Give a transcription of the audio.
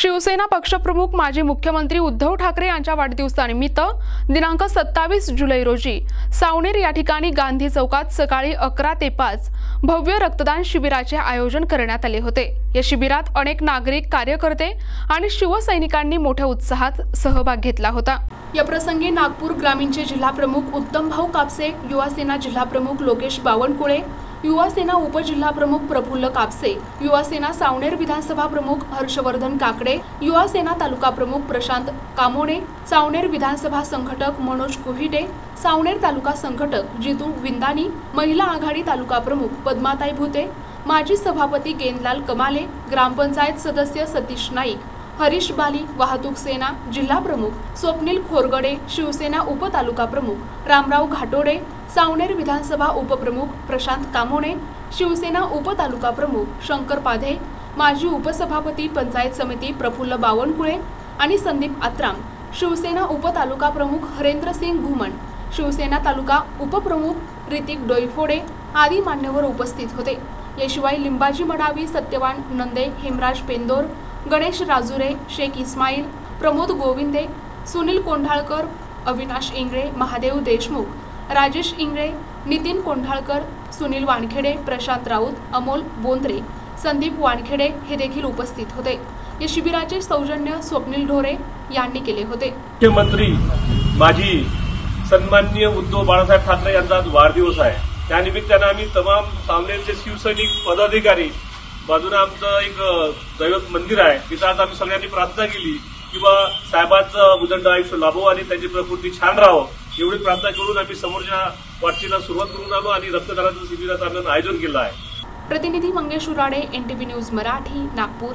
शिवसेना पक्षप्रमुख माजी मुख्यमंत्री उद्धव ठाकरे यांच्या वाढदिवसानिमित्त दिनांक 27 जुलै रोजी सावनेर या ठिकाणी गांधी चौकात सकाळी 11 ते 5 भव्य रक्तदान शिबिराचे आयोजन करण्यात आले होते। या शिबिरात अनेक नागरिक, कार्यकर्ते आणि शिवसैनिकांनी मोठ्या उत्साहात सहभाग घेतला होता। या प्रसंगी नागपूर ग्रामीणचे जिल्हा प्रमुख उत्तम भाऊ कापसे, युवा सेना जिल्हा प्रमुख लोकेश बावनकुळे, युवा सेना उपजिल्हा प्रमुख प्रफुल्ल कापसे, युवा सेना सावनेर विधानसभा प्रमुख हर्षवर्धन काकडे, युवा सेना तालुका प्रमुख प्रशांत कामोणे, सावनेर विधानसभा संघटक मनोज कोहिडे, सावनेर तालुका संघटक जितू विंदानी, महिला आघाडी तालुका प्रमुख पद्माताई भूते, माजी सभापती गेंदलाल कमाले, ग्रामपंचायत सदस्य सतीश नाईक, हरीश बाली, वाहतूक सेना जिल्हा प्रमुख स्वप्नील खोरगडे, शिवसेना उपतालुका प्रमुख रामराव घाटोडे, सावनेर विधानसभा उपप्रमुख प्रशांत कामोणे, शिवसेना उपतालुका प्रमुख शंकर पाधे, माजी उपसभापती पंचायत समिती प्रफुल्ल बावनकुळे आणि संदीप आत्राम, शिवसेना उपतालुका प्रमुख हरेंद्र सिंग घुमन, शिवसेना तालुका उपप्रमुख ऋतिक डोईफोडे आदी मान्यवर उपस्थित होते। याशिवाय लिंबाजी मडावी, सत्यवान नंदे, हेमराज पेंदोर, गणेश राजुरे, शेख इस्माईल, प्रमोद गोविंदे, सुनील कोंढाळकर, अविनाश इंगळे, महादेव देशमुख, राजेश इंगळे, नितीन कोंढाळकर, सुनील वानखेडे, प्रशांत राऊत, अमोल बोंद्रे, संदीप वानखेडे हे देखील उपस्थित होते। या शिबिराचे सौजन्य स्वप्नील ढोरे यांनी केले होते। मुख्यमंत्री माजी सन्माननीय उद्धव बाळासाहेब ठाकरे यांचा आज वाढदिवस आहे। त्यानिमित्तानं आम्ही तमाम सावनेरचे शिवसैनिक पदाधिकारी, बाजूने आमचं एक दैवत मंदिर आहे, तिथं आज आम्ही सगळ्यांनी प्रार्थना केली की साहेबांचं उदंड आयुष्य लाभो आणि त्यांची प्रकृती छान राहो, एवढी प्रार्थना करून आम्ही समोरच्या वाटचालीला सुरुवात करून आलो आणि रक्तदानाचं शिबिराचं आम्ही आयोजन केलं आहे। प्रतिनिधी मंगेश उराडे, NTV न्यूज मराठी, नागपूर।